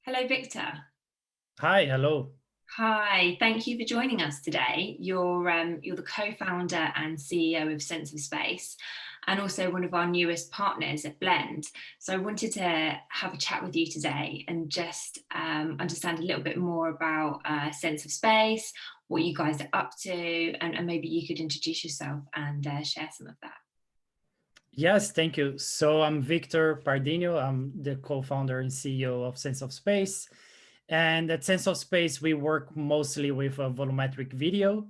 Hello, Victor. Hi, hello. Hi, thank you for joining us today. You're the co-founder and CEO of Sense of Space, and also one of our newest partners at Blend. So I wanted to have a chat with you today and just understand a little bit more about Sense of Space, what you guys are up to, and maybe you could introduce yourself and share some of that. Yes, thank you. So I'm Victor Pardinho. I'm the co-founder and CEO of Sense of Space. And at Sense of Space, we work mostly with volumetric video,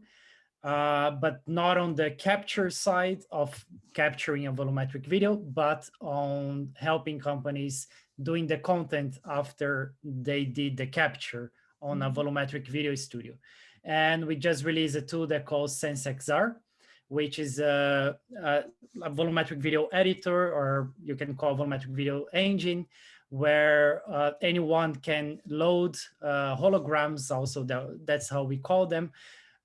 but not on the capture side of capturing a volumetric video, but on helping companies doing the content after they did the capture on a volumetric video studio. And we just released a tool that calls SenseXR, which is a volumetric video editor, or you can call volumetric video engine, where anyone can load holograms. Also, that's how we call them.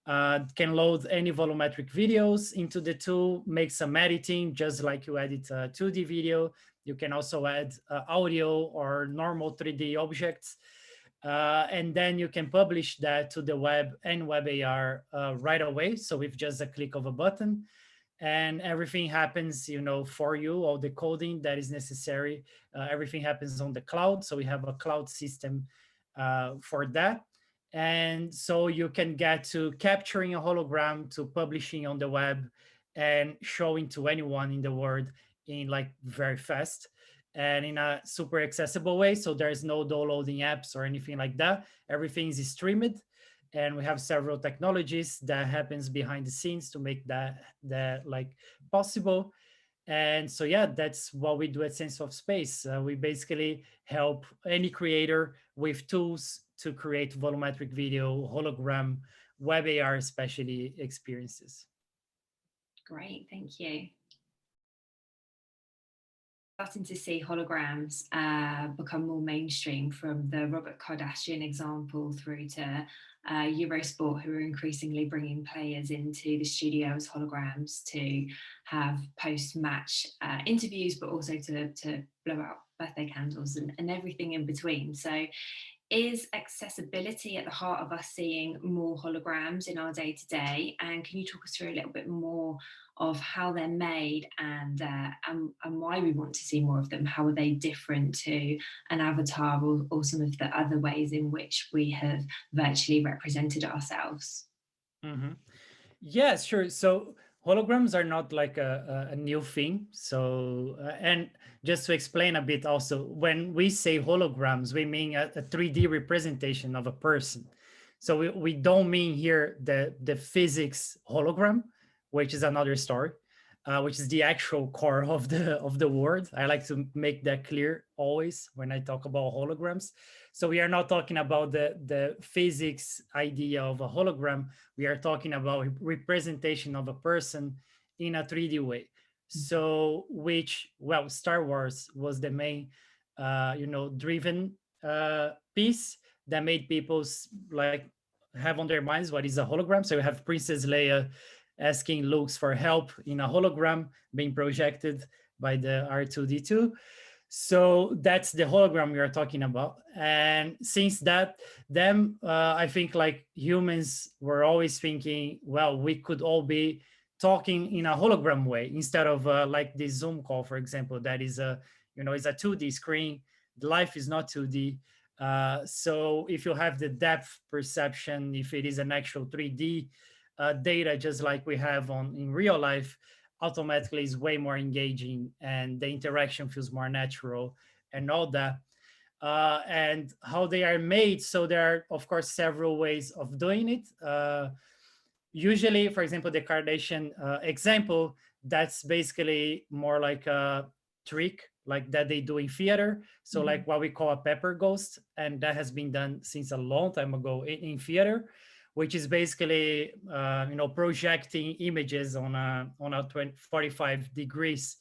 Can load any volumetric videos into the tool, make some editing, just like you edit a 2D video. You can also add audio or normal 3D objects. And then you can publish that to the web and WebAR right away. So with just a click of a button, and everything happens, for you, all the coding that is necessary. Everything happens on the cloud. So we have a cloud system for that. And so you can get to capturing a hologram, to publishing on the web and showing to anyone in the world in like very fast and in a super accessible way. So there's no downloading apps or anything like that. Everything is streamed, and we have several technologies that happens behind the scenes to make that like possible. And so yeah, that's what we do at Sense of Space. We basically help any creator with tools to create volumetric video, hologram, WebAR especially experiences. Great, thank you. Starting to see holograms become more mainstream, from the Robert Kardashian example through to Eurosport, who are increasingly bringing players into the studio as holograms to have post-match interviews, but also to blow out birthday candles and everything in between. So is accessibility at the heart of us seeing more holograms in our day-to-day? And can you talk us through a little bit more of how they're made and why we want to see more of them? How are they different to an avatar or some of the other ways in which we have virtually represented ourselves? Mm-hmm. Yeah, sure. So holograms are not like a new thing. So, and just to explain a bit also, when we say holograms, we mean a 3D representation of a person. So we don't mean here the physics hologram, which is another story, which is the actual core of the word. I like to make that clear always when I talk about holograms. So we are not talking about the physics idea of a hologram. We are talking about representation of a person in a 3D way. So Star Wars was the main, driven piece that made people like have on their minds what is a hologram. So you have Princess Leia asking Luke for help in a hologram being projected by the R2D2. So that's the hologram we are talking about. And since that, I think like humans were always thinking, well, we could all be talking in a hologram way instead of like the Zoom call, for example, that is is a 2D screen. Life is not 2D. So if you have the depth perception, if it is an actual 3D data, just like we have in real life, automatically is way more engaging and the interaction feels more natural and all that. And how they are made. So there are, of course, several ways of doing it. Usually, for example, the Kardashian example, that's basically more like a trick like that they do in theater. So like what we call a pepper ghost. And that has been done since a long time ago in theater, which is basically projecting images on a 45 degrees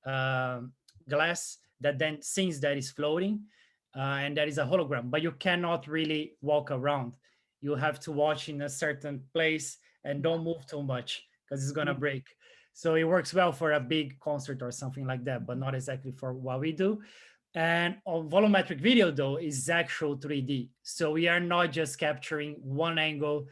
glass that then seems that is floating, and that is a hologram. But you cannot really walk around. You have to watch in a certain place and don't move too much because it's gonna break. So it works well for a big concert or something like that, but not exactly for what we do. And on volumetric video, though, is actual 3D. So we are not just capturing one angle.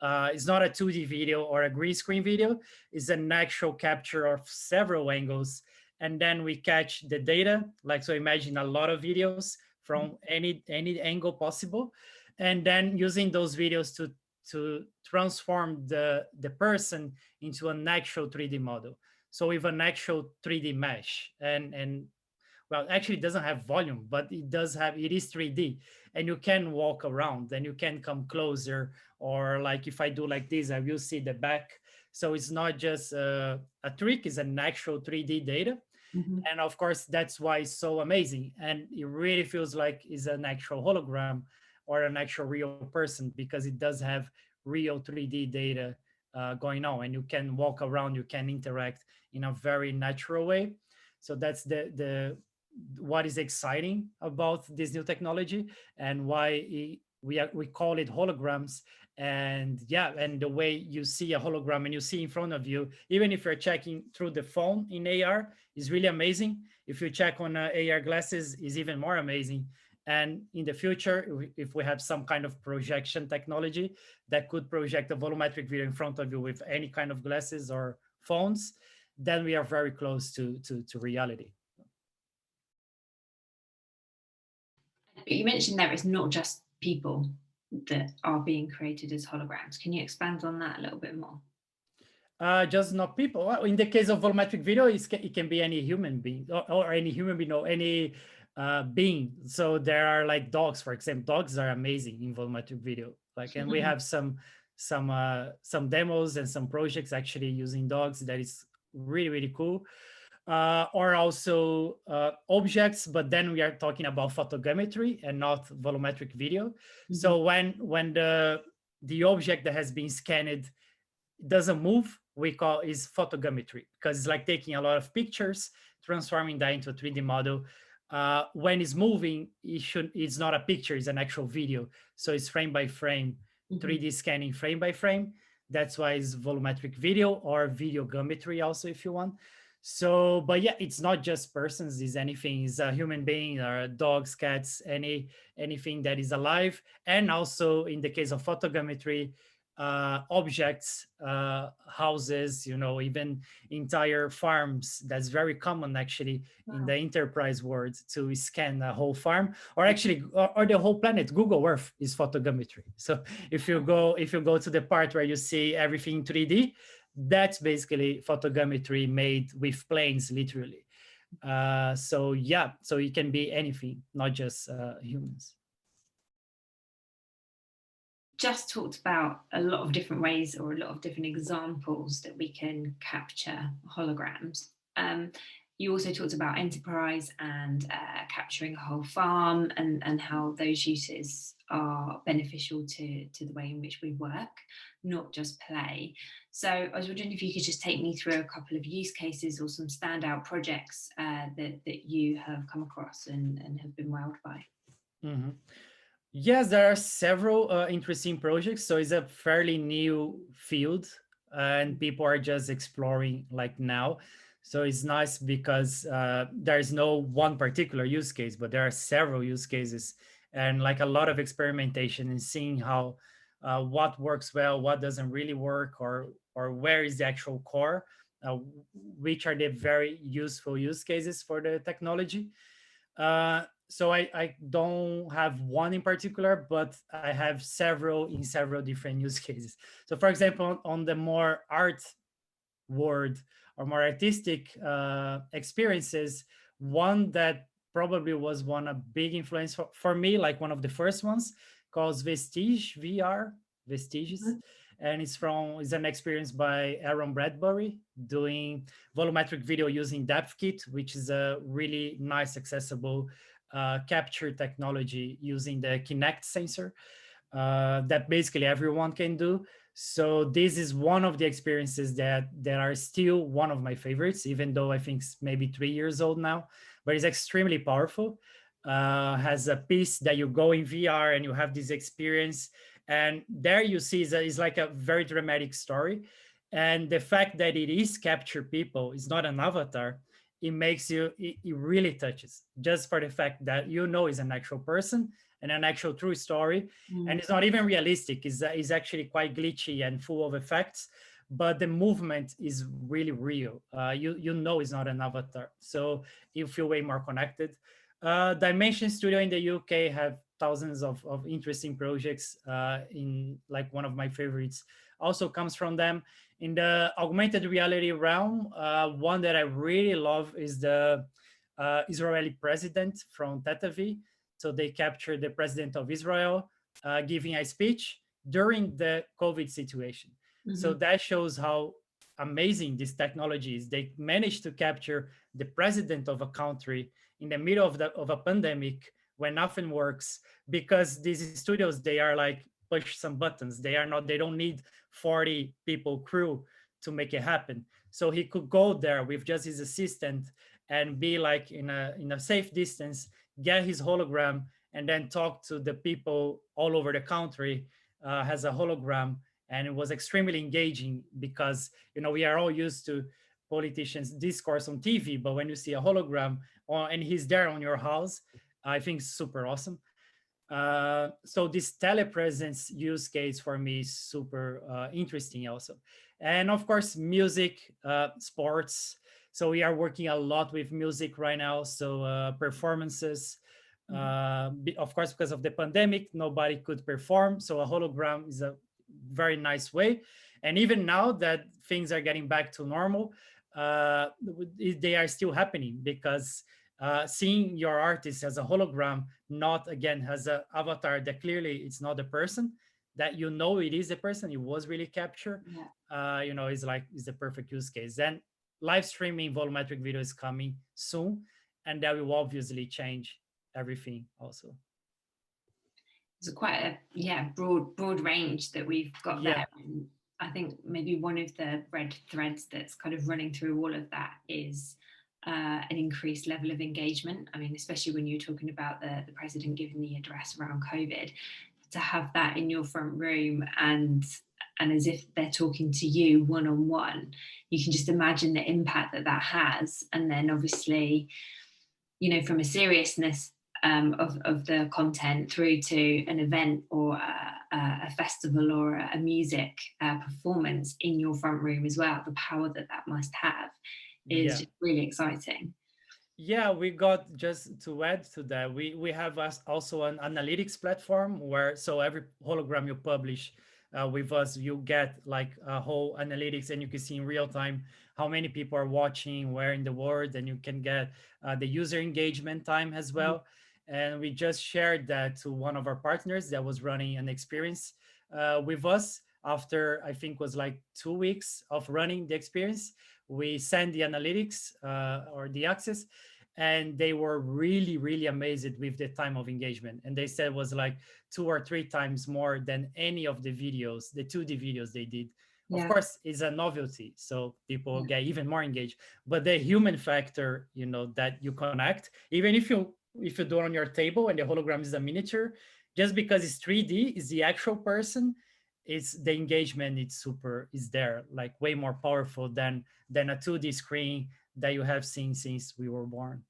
It's not a 2D video or a green screen video. It's an actual capture of several angles. And then we catch the data. Like, so imagine a lot of videos from any angle possible. And then using those videos to transform the person into an actual 3D model. So with an actual 3D mesh. And well, actually it doesn't have volume, but it is 3D, and you can walk around and you can come closer, or like if I do like this, I will see the back. So it's not just a trick, it's an actual 3D data. And of course, that's why it's so amazing. And it really feels like it's an actual hologram or an actual real person, because it does have real 3D data going on, and you can walk around, you can interact in a very natural way. So that's the what is exciting about this new technology, and why we call it holograms. And yeah, and the way you see a hologram and you see in front of you, even if you're checking through the phone in AR, is really amazing. If you check on AR glasses, is even more amazing. And in the future, if we have some kind of projection technology that could project a volumetric video in front of you with any kind of glasses or phones, then we are very close to reality. But you mentioned there it's not just people that are being created as holograms. Can you expand on that a little bit more? Just not people. Well, in the case of volumetric video, it can be any human being, or any human being, or any being. So there are like dogs, for example. Dogs are amazing in volumetric video. Like, and we have some demos and some projects actually using dogs that is really cool. Or also objects, but then we are talking about photogrammetry and not volumetric video. So when the object that has been scanned doesn't move, we call is photogrammetry, because it's like taking a lot of pictures, transforming that into a 3D model. When it's moving, it's not a picture, it's an actual video. So it's frame by frame, 3D scanning frame by frame. That's why it's volumetric video, or videogrammetry also, if you want. So, but yeah, it's not just persons, it's anything, it's a human being, or dogs, cats, anything that is alive. And also in the case of photogrammetry, objects, houses, even entire farms. That's very common actually in the enterprise world, to scan a whole farm, or actually, or the whole planet. Google Earth is photogrammetry. So if you go to the part where you see everything in 3D, that's basically photogrammetry made with planes, literally. So yeah, so it can be anything, not just humans. Just talked about a lot of different ways, or a lot of different examples that we can capture holograms. You also talked about enterprise and capturing a whole farm, and how those uses are beneficial to the way in which we work, not just play. So I was wondering if you could just take me through a couple of use cases or some standout projects that you have come across and have been wowed by. Yes, there are several interesting projects. So it's a fairly new field, and people are just exploring like now. So it's nice because there's no one particular use case, but there are several use cases, and like a lot of experimentation and seeing how what works well, what doesn't really work, or where is the actual core, which are the very useful use cases for the technology. So I don't have one in particular, but I have several in several different use cases. So for example, on the more art world or more artistic experiences, one that probably was a big influence for me, like one of the first ones, called Vestige VR, Vestiges. And it's an experience by Aaron Bradbury doing volumetric video using DepthKit, which is a really nice, accessible capture technology using the Kinect sensor that basically everyone can do. So this is one of the experiences that are still one of my favorites, even though I think it's maybe 3 years old now, but it's extremely powerful. Has a piece that you go in VR and you have this experience. And there you see is like a very dramatic story. And the fact that it is capture people, it's not an avatar, it makes you, it really touches, just for the fact that is an actual person and an actual true story. And it's not even realistic. It's actually quite glitchy and full of effects, but the movement is really real. It's not an avatar, so you feel way more connected. Dimension Studio in the UK have thousands of interesting projects. In like one of my favorites also comes from them. In the augmented reality realm, one that I really love is the Israeli president from Tetavi. So they captured the president of Israel giving a speech during the COVID situation. So that shows how amazing this technology is. They managed to capture the president of a country in the middle of a pandemic when nothing works, because these studios, they are like push some buttons. They don't need 40 people crew to make it happen. So he could go there with just his assistant and be like in a safe distance, get his hologram, and then talk to the people all over the country as a hologram. And it was extremely engaging because we are all used to politicians discourse on TV, but when you see a hologram and he's there on your house, I think it's super awesome. So this telepresence use case for me is super interesting also. And of course, music, sports. So we are working a lot with music right now. So performances, of course, because of the pandemic, nobody could perform. So a hologram is a very nice way. And even now that things are getting back to normal, they are still happening, because seeing your artist as a hologram, not again as an avatar that clearly it's not the person, that it is a person, it was really captured. Is the perfect use case. Then live streaming volumetric video is coming soon, and that will obviously change everything also. It's quite a broad range that we've got there. And I think maybe one of the red threads that's kind of running through all of that is an increased level of engagement. I mean, especially when you're talking about the president giving the address around COVID, to have that in your front room and as if they're talking to you one-on-one, you can just imagine the impact that has. And then obviously, from a seriousness of the content through to an event or a festival or a music performance in your front room as well, the power that must have is just really exciting. Yeah, we got, just to add to that, we have also an analytics platform where, so every hologram you publish with us, you get like a whole analytics, and you can see in real time how many people are watching, where in the world, and you can get the user engagement time as well. And we just shared that to one of our partners that was running an experience with us. After I think was like 2 weeks of running the experience, we sent the analytics or the access, and they were really, really amazed with the time of engagement. And they said it was like 2 or 3 times more than any of the videos, the 2D videos they did. Of course, it's a novelty, so people get even more engaged. But the human factor, that you connect, even if you do it on your table and the hologram is a miniature, just because it's 3D, is the actual person, it's the engagement, is there, like way more powerful than a 2D screen that you have seen since we were born.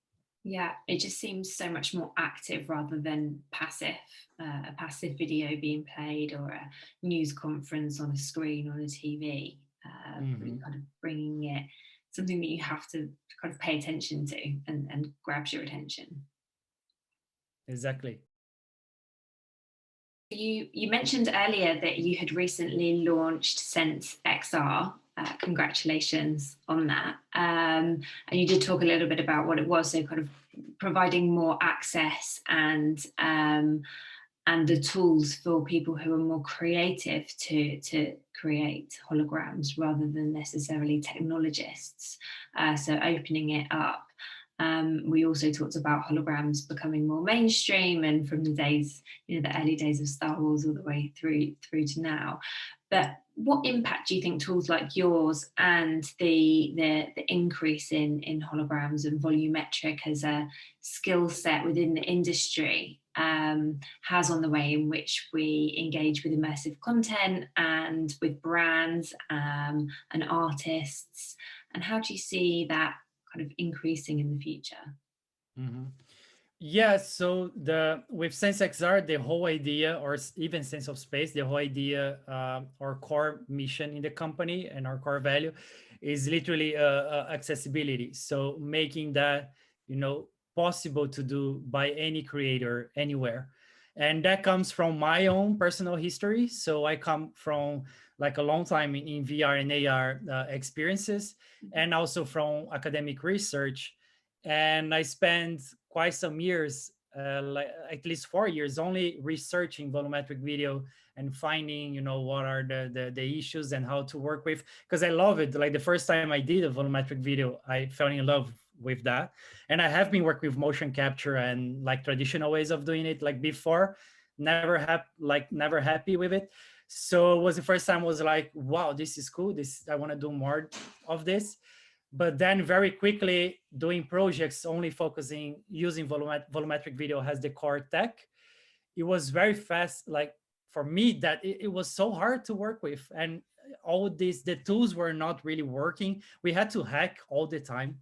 Yeah, it just seems so much more active rather than passive. A passive video being played or a news conference on a screen on a TV, really kind of bringing it, something that you have to kind of pay attention to and grabs your attention. Exactly. You mentioned earlier that you had recently launched Sense XR. Congratulations on that. And you did talk a little bit about what it was, so kind of providing more access and the tools for people who are more creative to create holograms rather than necessarily technologists. So opening it up. We also talked about holograms becoming more mainstream, and from the days, the early days of Star Wars all the way through to now. But what impact do you think tools like yours and the increase in holograms and volumetric as a skill set within the industry has on the way in which we engage with immersive content and with brands and artists? And how do you see that kind of increasing in the future? Mhm. Yeah, so the with SenseXR, the whole idea, or even Sense of Space, the whole idea, our core mission in the company and our core value is literally accessibility. So making that, possible to do by any creator anywhere. And that comes from my own personal history. So I come from like a long time in VR and AR experiences, and also from academic research. And I spent quite some years, like at least 4 years, only researching volumetric video and finding, what are the issues and how to work with. Because I love it. Like the first time I did a volumetric video, I fell in love with that. And I have been working with motion capture and like traditional ways of doing it, like before, never happy with it. So it was the first time I was like, wow, this is cool. This I want to do more of this. But then very quickly doing projects only focusing using volumetric video as the core tech, it was very fast, like for me, that it was so hard to work with. And all these, the tools were not really working. We had to hack all the time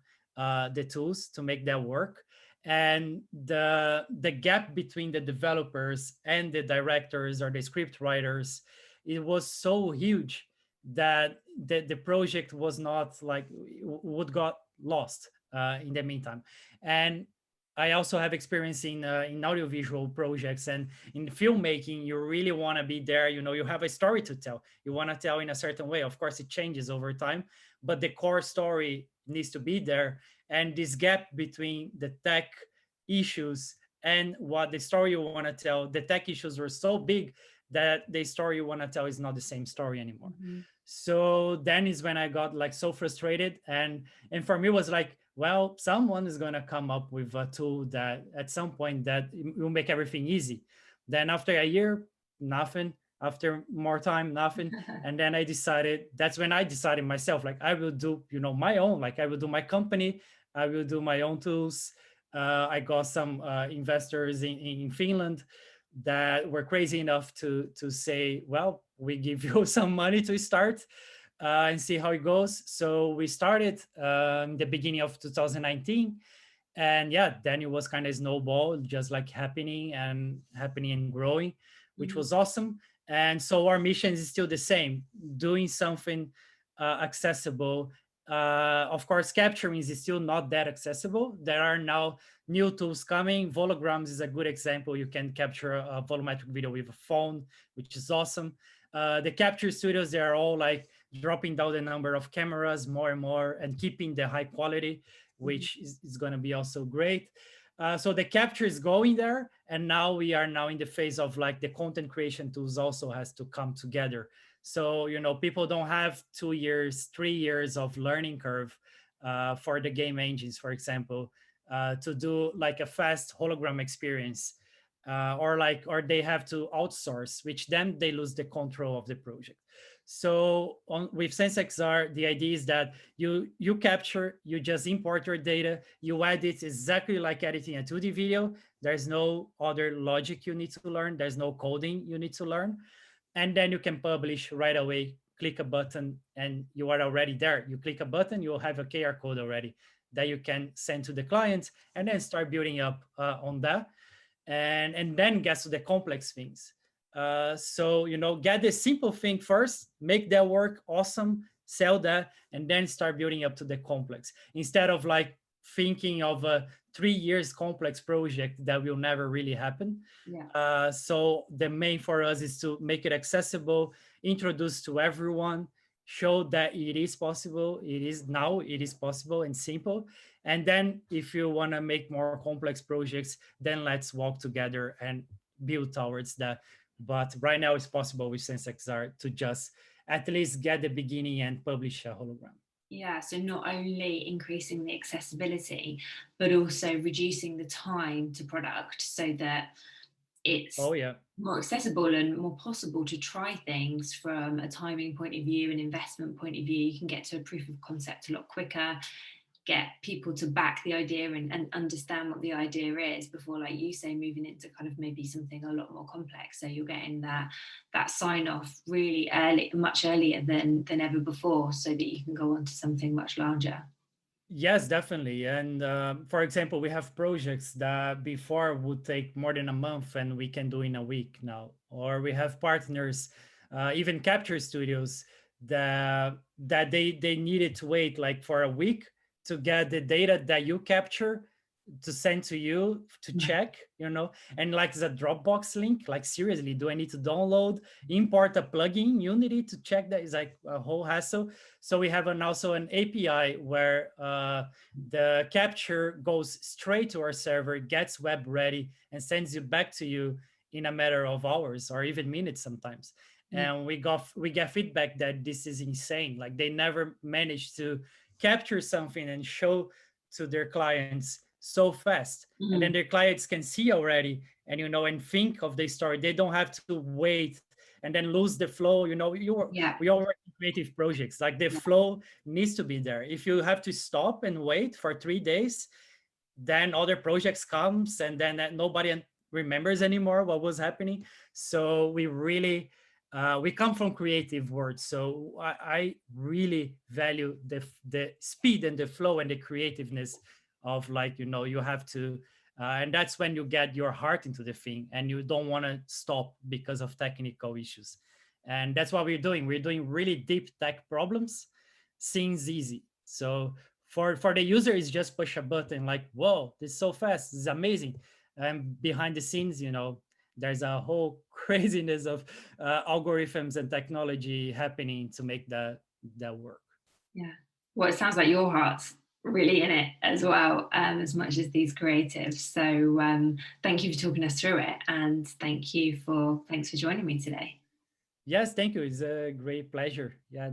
the tools to make that work. And the gap between the developers and the directors or the script writers, it was so huge that the project was not like would got lost in the meantime. And I also have experience in audiovisual projects and in filmmaking. You really want to be there. You have a story to tell. You want to tell in a certain way. Of course, it changes over time, but the core story needs to be there. And this gap between the tech issues and what the story you want to tell, the tech issues were so big that the story you want to tell is not the same story anymore. Mm-hmm. So then is when I got like so frustrated, and for me it was like, well, someone is going to come up with a tool that at some point that will make everything easy. Then after a year, nothing. After more time, nothing. And then that's when I decided myself, like I will do my own, like I will do my company, I will do my own tools. I got some investors in Finland that were crazy enough to say, well, we give you some money to start and see how it goes. So we started in the beginning of 2019. And yeah, then it was kind of snowball, just like happening and growing, which Mm-hmm. was awesome. And so our mission is still the same, doing something accessible. Of course, capturing is still not that accessible. There are now new tools coming. Holograms is a good example. You can capture a volumetric video with a phone, which is awesome. The capture studios, they are all like dropping down the number of cameras more and more and keeping the high quality, which is going to be also great. So the capture is going there, and now we are now in the phase of like the content creation tools also has to come together. So people don't have 2 years, 3 years of learning curve for the game engines, for example, to do like a fast hologram experience, or they have to outsource, which then they lose the control of the project. So with SenseXR, the idea is that you capture, you just import your data, you edit exactly like editing a 2D video. There's no other logic you need to learn. There's no coding you need to learn. And then you can publish right away, click a button, and you are already there. You click a button, you'll have a QR code already that you can send to the client, and then start building up on that. And then get to the complex things. So get the simple thing first, make that work awesome, sell that, and then start building up to the complex, instead of like thinking of a 3 years complex project that will never really happen. Yeah. So the main for us is to make it accessible, introduce to everyone, show that it is possible. It is possible and simple. And then if you want to make more complex projects, then let's walk together and build towards that. But right now it's possible with SenseXR to just at least get the beginning and publish a hologram. Yeah, so not only increasing the accessibility, but also reducing the time to product so that it's Oh yeah. more accessible and more possible to try things from a timing point of view, an investment point of view. You can get to a proof of concept a lot quicker, get people to back the idea and understand what the idea is before, like you say, moving into kind of maybe something a lot more complex. So you're getting that sign off really early, much earlier than ever before, so that you can go on to something much larger. Yes, definitely. And for example, we have projects that before would take more than a month and we can do in a week now. Or we have partners, even capture studios that they needed to wait like for a week to get the data that you capture to send to you to check, and like the Dropbox link, like seriously, do I need to download, import a plugin Unity to check that? Is like a whole hassle. So we have also an API where the capture goes straight to our server, gets web ready, and sends it back to you in a matter of hours or even minutes sometimes. Yeah. And we get feedback that this is insane. Like they never managed to capture something and show to their clients so fast. And then Mm. their clients can see already and and think of the story. They don't have to wait and then lose the flow. Yeah. We all work in creative projects. Like the Yeah. flow needs to be there. If you have to stop and wait for 3 days, then other projects comes and then nobody remembers anymore what was happening. So we really we come from creative words, so I really value the speed and the flow and the creativeness of, like, you have to and that's when you get your heart into the thing and you don't want to stop because of technical issues. And that's what we're doing really deep tech problems, seems easy. So for the user, it's just push a button, like, whoa, this is so fast, this is amazing. And behind the scenes, there's a whole craziness of algorithms and technology happening to make that work. Yeah. Well, it sounds like your heart's really in it as well, as much as these creatives. So thank you for talking us through it, and thanks for joining me today. Yes, thank you, it's a great pleasure. Yeah.